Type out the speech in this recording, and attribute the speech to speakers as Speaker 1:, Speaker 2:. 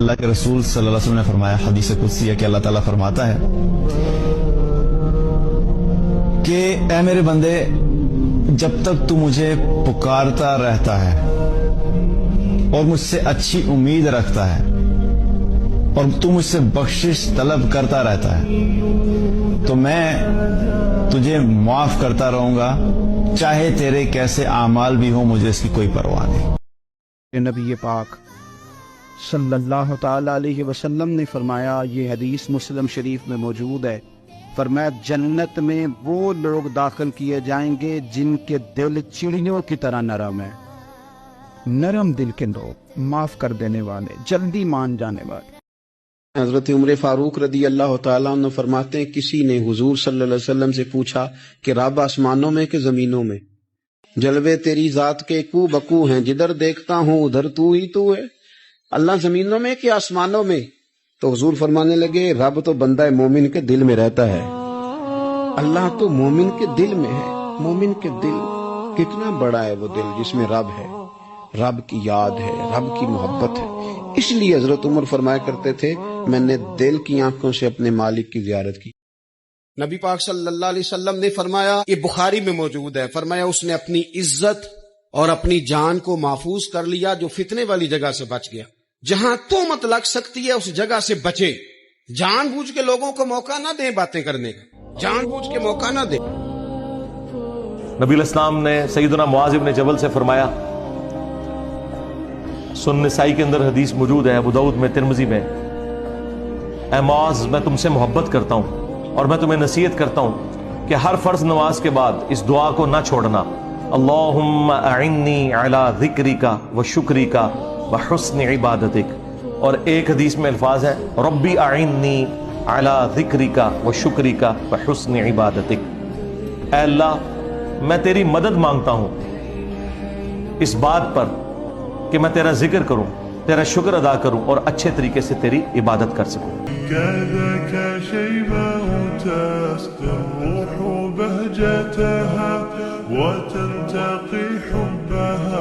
Speaker 1: اللہ کے رسول صلی اللہ علیہ وسلم نے فرمایا، حدیث قدسی ہے کہ اللہ تعالیٰ فرماتا ہے کہ اے میرے بندے، جب تک تو مجھے پکارتا رہتا ہے اور مجھ سے اچھی امید رکھتا ہے اور تو مجھ سے بخشش طلب کرتا رہتا ہے تو میں تجھے معاف کرتا رہوں گا، چاہے تیرے کیسے اعمال بھی ہوں، مجھے اس کی کوئی پرواہ نہیں۔
Speaker 2: نبی پاک صلی اللہ تعالی علیہ وسلم نے فرمایا، یہ حدیث مسلم شریف میں موجود ہے، فرمایا جنت میں وہ لوگ داخل کیے جائیں گے جن کے دل چڑیوں کی طرح نرم ہے، نرم دل کے لوگ، معاف کر دینے والے، جلدی مان جانے والے۔
Speaker 3: حضرت عمر فاروق رضی اللہ تعالیٰ عنہ فرماتے ہیں، کسی نے حضور صلی اللہ علیہ وسلم سے پوچھا کہ رب آسمانوں میں کہ زمینوں میں؟ جلوے تیری ذات کے کو بکو ہیں، جدھر دیکھتا ہوں ادھر تو ہی تو ہے، اللہ زمینوں میں کہ آسمانوں میں؟ تو حضور فرمانے لگے، رب تو بندہ مومن کے دل میں رہتا ہے، اللہ تو مومن کے دل میں ہے۔ مومن کے دل کتنا بڑا ہے، وہ دل جس میں رب ہے، رب کی یاد ہے، رب کی محبت ہے۔ اس لیے حضرت عمر فرمایا کرتے تھے، میں نے دل کی آنکھوں سے اپنے مالک کی زیارت کی۔ نبی پاک صلی اللہ علیہ وسلم نے فرمایا، یہ بخاری میں موجود ہے، فرمایا اس نے اپنی عزت اور اپنی جان کو محفوظ کر لیا جو فتنے والی جگہ سے بچ گیا۔ جہاں تہمت لگ سکتی ہے اس جگہ سے بچے، جان بوجھ کے لوگوں کو موقع نہ دیں باتیں کرنے کا، جان بوجھ کے موقع نہ دیں۔
Speaker 4: نبی علیہ السلام نے سیدنا معاذ بن جبل سے فرمایا، سنن نسائی کے اندر حدیث موجود ہے، ابو داؤد میں، ترمذی میں، اے معاذ، میں تم سے محبت کرتا ہوں اور میں تمہیں نصیحت کرتا ہوں کہ ہر فرض نماز کے بعد اس دعا کو نہ چھوڑنا، اللہم اعنی علی ذکرک و شکرک و حسن عبادتک۔ اور ایک حدیث میں الفاظ ہے، ربی اعنی علی ذکرک و شکرک و حسن عبادتک۔ اے اللہ، میں تیری مدد مانگتا ہوں اس بات پر کہ میں تیرا ذکر کروں، تیرا شکر ادا کروں اور اچھے طریقے سے تیری عبادت کر سکوں۔
Speaker 5: كذاك شيبه تستروح بهجتها وتنتقي حبها